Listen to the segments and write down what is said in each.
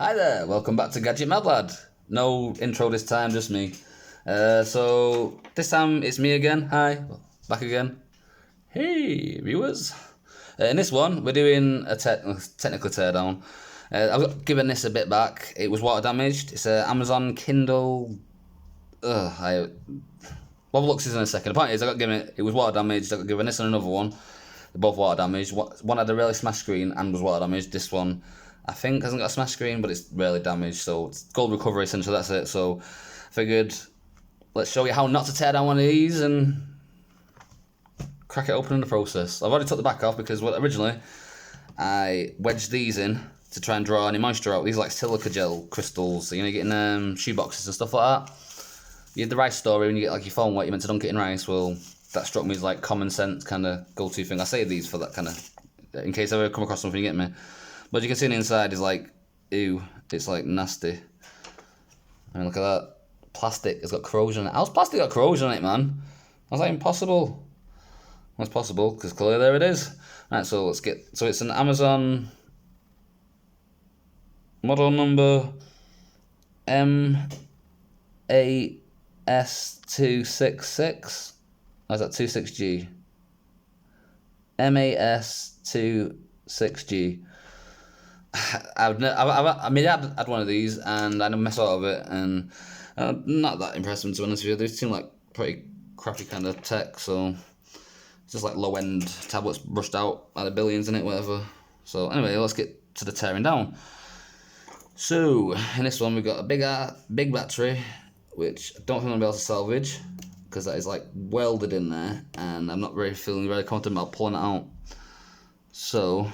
Hi there, welcome back to Gadget Mad Lad. No intro this time, just me. So this time it's me again. Hi, back again. Hey viewers. In this one we're doing a technical teardown. I've given this a bit back. It was water damaged. It's an Amazon Kindle. What looks is in a second. The point is I got given it. It was water damaged. I got given this and another one. They're both water damaged. One had a really smashed screen and was water damaged. This one, I think, hasn't got a smashed screen, but it's really damaged. So it's gold recovery essentially. That's it. So I figured let's show you how not to tear down one of these and crack it open in the process. I've already took the back off because originally I wedged these in to try and draw any moisture out. These are like silica gel crystals. So, you know, you're getting shoe boxes and stuff like that. You had the rice story when you get like your phone wet, you're meant to dunk it in rice. Well, that struck me as like common sense kind of go-to thing. I say these for that kind of, in case I ever come across something, you get me. But you can see on the inside is like, ew, it's like nasty. I mean, look at that. Plastic, it's got corrosion on it. How's plastic got corrosion on it, man? How's that impossible? Well, it's possible, because clearly there it is. Right, so let's get, so it's an Amazon model number MAS266. Or is that 26G? MAS26G. I mean, I had one of these and I never mess out of it, and not that impressive to be honest with you. They seem like pretty crappy kind of tech, so it's just like low end tablets brushed out by the billions in it, whatever. So anyway, let's get to the tearing down. So in this one we've got a big battery, which I don't think I'm gonna be able to salvage because that is like welded in there, and I'm not feeling very confident about pulling it out. So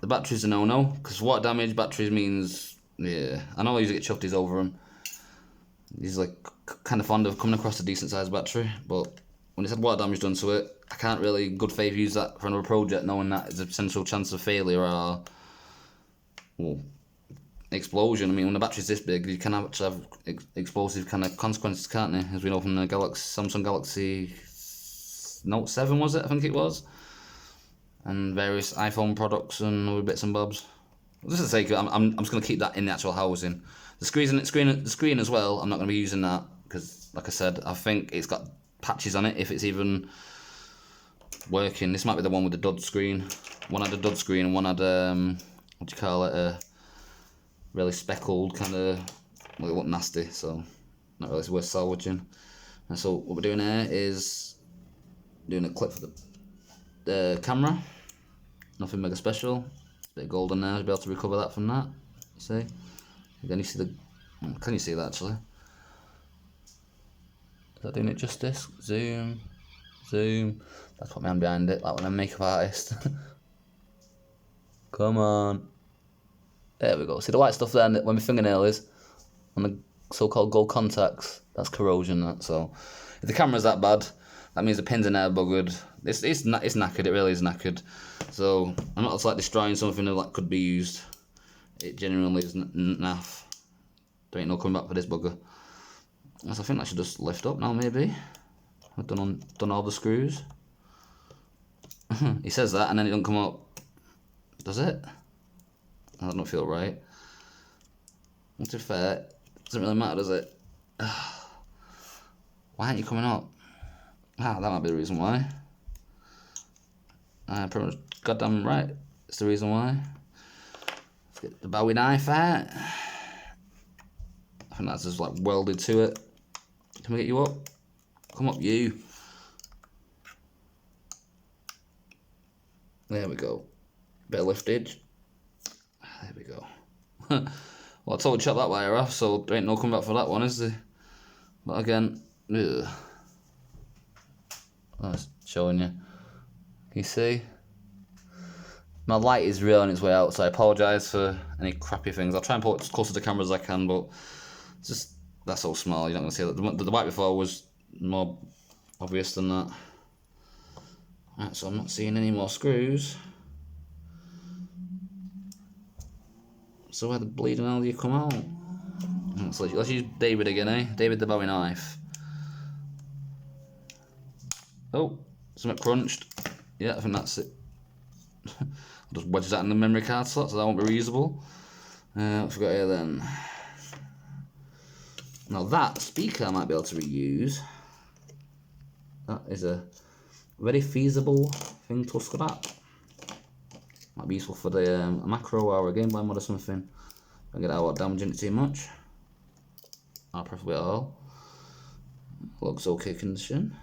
the battery's a no-no, because water damage batteries means, yeah, I know I usually get chuffed over them. He's like kind of fond of coming across a decent sized battery, but when it's had water damage done to it, I can't really in good faith use that for another project, knowing that there's a potential chance of failure or, well, explosion. I mean, when the battery's this big, you can actually have explosive kind of consequences, can't they? As we know from the Samsung Galaxy Note 7, was it? I think it was. And various iPhone products and other bits and bobs. Just for the sake of it, I'm just going to keep that in the actual housing. The screen as well, I'm not going to be using that because, like I said, I think it's got patches on it if it's even working. This might be the one with the dud screen. One had a dud screen and one had, what do you call it, a really speckled kind of, well, it looked nasty, so not really worth salvaging. And so what we're doing here is doing a clip for the camera. Nothing mega special. Bit of gold in there, I'll be able to recover that from that. See? Again, you see the, can you see that actually? Is that doing it justice? Zoom, zoom. That's what my hand behind it, like when I'm a makeup artist. Come on. There we go. See the white stuff there when my fingernail is on the so-called gold contacts? That's corrosion. That. So if the camera's that bad, that means the pins in there are buggered. It's knackered. It really is knackered. So I'm not like destroying something that could be used. It genuinely is naff. There ain't no coming back for this bugger. So I think that should just lift up now. Maybe I've done all the screws. He says that, and then it don't come up. Does it? That don't feel right. To be fair, doesn't really matter, does it? Why aren't you coming up? That might be the reason why. Pretty much goddamn right. It's the reason why. Let's get the Bowie knife out. I think that's just like welded to it. Can we get you up? Come up, you. There we go. Bit of liftage. There we go. Well, I totally chopped that wire off, so there ain't no coming back for that one, is there? But again, ugh. That's showing you. Can you see? My light is really on its way out, so I apologise for any crappy things. I'll try and pull it as close to the camera as I can, but it's just, that's so small, you're not going to see that. The white before was more obvious than that. Right, so I'm not seeing any more screws. So where the bleeding hell do you come out? So let's use David again, eh? David the Bowie knife. Oh, something crunched. Yeah, I think that's it. I'll just wedge that in the memory card slot so that won't be reusable. What we got here then? Now that speaker I might be able to reuse. That is a very feasible thing to scrap. Might be useful for the a macro or a Game Boy mod or something. Don't get out without damaging it too much. Or preferably at all. Looks okay condition.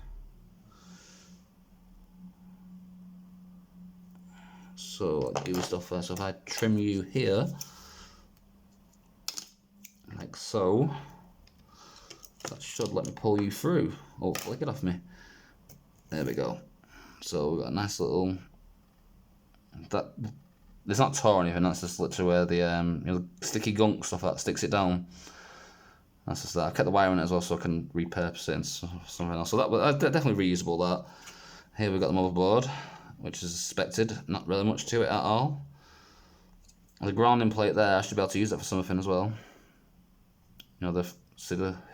So I'll do stuff first. So if I trim you here, like so, that should let me pull you through. Oh, flick it off me. There we go. So we've got a nice little. That it's not tore or anything. That's just literally where the you know, sticky gunk stuff that sticks it down. That's just that. I kept the wire in it as well, so I can repurpose it into something else. So that's definitely reusable. That. Here we've got the motherboard, which is expected. Not really much to it at all. The grounding plate there, I should be able to use that for something as well. You know, the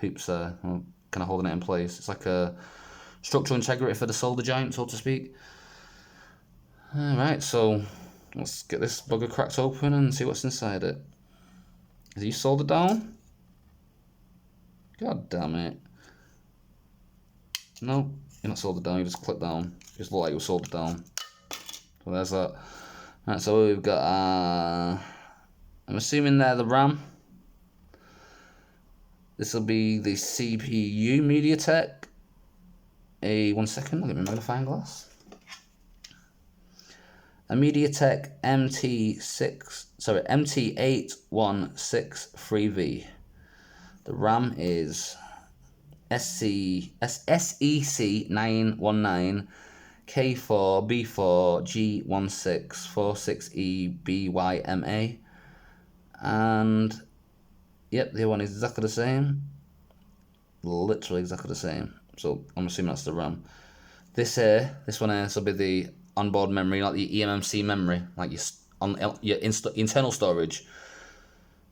hoops there, kind of holding it in place. It's like a structural integrity for the solder joint, so to speak. Alright, so let's get this bugger cracked open and see what's inside it. Is he soldered down? God damn it. No, you're not soldered down, you just click down. You just look like you were soldered down. So there's that. Right, so we've got, I'm assuming they're the RAM. This will be the CPU MediaTek. One second, look at my magnifying glass. A MediaTek MT8163V. The RAM is SEC919 K4B4G1646EBYMA. And yep, the other one is exactly the same. Literally exactly the same. So I'm assuming that's the RAM. This one here, this will be the onboard memory, like the eMMC memory, like your internal storage.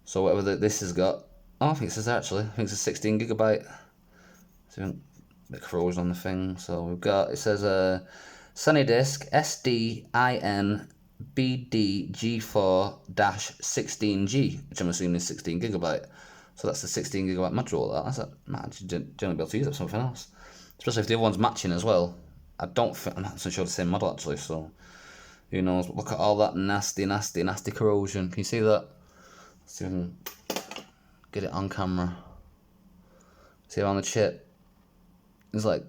So whatever this has got, I think it says actually, I think it's a 16 gigabyte. So a bit of corrosion on the thing. So we've got, it says SanDisk SDIN BDG4-16G, which I'm assuming is 16 gigabyte. So that's the 16 gigabyte module. That's a man, generally be able to use it for something else, especially if the other one's matching as well. I'm not so sure the same model actually, so who knows. But look at all that nasty corrosion. Can you see that? Let's see if I can get it on camera. See around the chip. It's like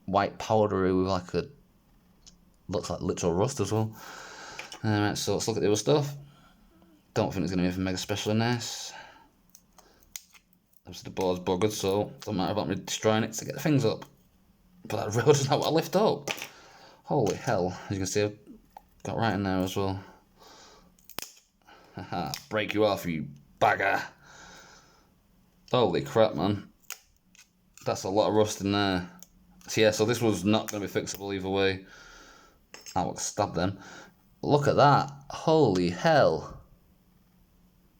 white powdery with like a, looks like literal rust as well. Alright, so let's look at the other stuff. Don't think it's going to be anything mega special in this. Obviously the board's buggered, so don't matter about me destroying it to get the things up. But that rail doesn't know what I lift up. Holy hell. As you can see, I've got right in there as well. Haha, break you off, you bagger. Holy crap, man. That's a lot of rust in there. So yeah, so this was not going to be fixable either way. I would stab them. Look at that. Holy hell.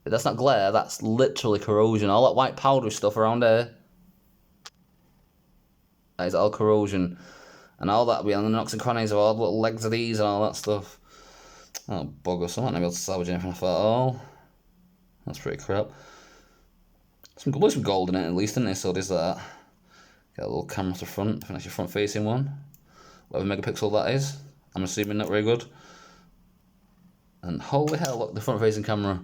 That's not glare, that's literally corrosion. All that white powdery stuff around there. That is all corrosion. And all that, we on the nooks and crannies of all the little legs of these and all that stuff. Oh, bugger, so I'm not going to be able to salvage anything off that at all. That's pretty crap. Some gold in it at least, isn't there? So there's that. Get a little camera to the front. I think that's your front facing one. Whatever megapixel that is. I'm assuming not very good. And holy hell, look, the front facing camera.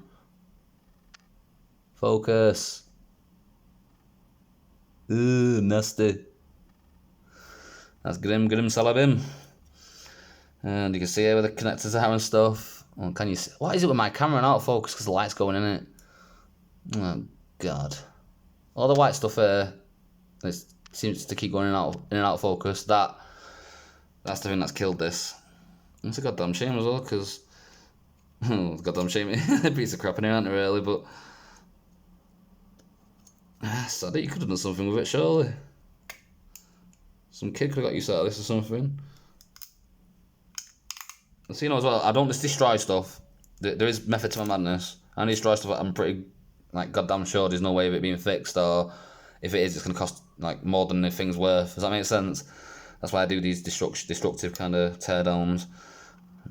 Focus. Ooh, nasty. That's grim salabim. And you can see here where the connectors are and stuff. Well, can you see? What is it with my camera and autofocus because the light's going in it? Oh god. All the white stuff here, it seems to keep going in and out of focus. That's the thing that's killed this. It's a goddamn shame as well, because goddamn shame, a piece of crap in here, aren't it, really? But sad that you could have done something with it, surely. Some kid could have got use out of this or something. So you know as well, I don't just destroy stuff. There is method to my madness. I destroy stuff that I'm pretty like goddamn sure there's no way of it being fixed, or if it is, it's gonna cost like more than the thing's worth. Does that make sense? That's why I do these destructive kind of teardowns.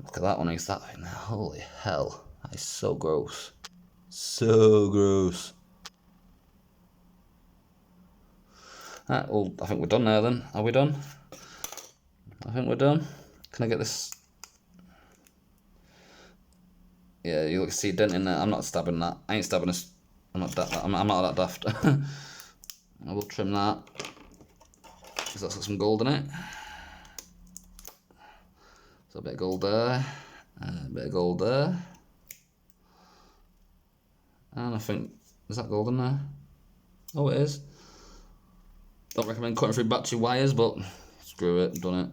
Look at that one, is that thing there. Holy hell, that is so gross. So gross. Right, well, I think we're done now then. Are we done? I think we're done. Can I get this? Yeah, you can see a dent in there. I'm not stabbing that. I ain't stabbing this. I'm not that daft. I will trim that, because that's got some gold in it. So a bit of gold there, a bit of gold there. And I think, is that gold in there? Oh, it is. Don't recommend cutting through battery wires, but screw it, done it.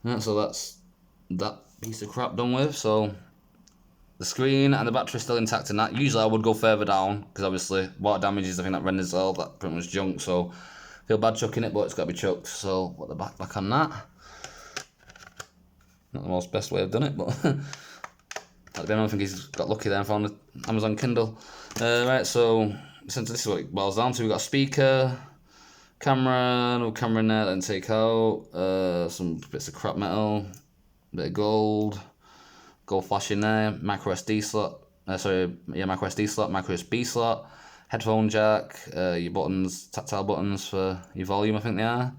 Yeah, so that's that piece of crap done with. So the screen and the battery still intact in that. Usually I would go further down, because obviously water damages, I think that renders all that pretty much junk. So I feel bad chucking it, but it's got to be chucked. So put the back on that. Not the most best way I've done it, but I don't think he's got lucky there and found an Amazon Kindle. Right, so essentially this is what it boils down to. We've got a speaker, camera, no camera in there, then take out, some bits of crap metal, a bit of gold flash in there, micro SD slot, micro SD slot, micro USB slot, headphone jack, your buttons, tactile buttons for your volume, I think they are.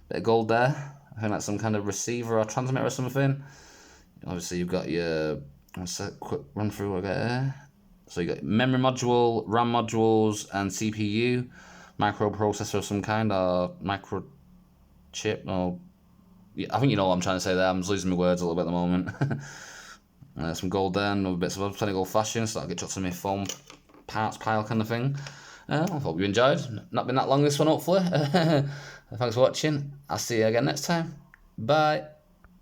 Bit of gold there. I think that's some kind of receiver or transmitter or something. Obviously you've got your, let's quick run through what I got here. So you got memory module, RAM modules, and CPU, microprocessor of some kind, or micro chip, or yeah, I think you know what I'm trying to say there. I'm just losing my words a little bit at the moment. Some gold there, and bits of plenty of gold flashing, so that'll get chucked in my foam parts pile kind of thing. I hope you enjoyed. Not been that long this one, hopefully. Thanks for watching. I'll see you again next time. Bye.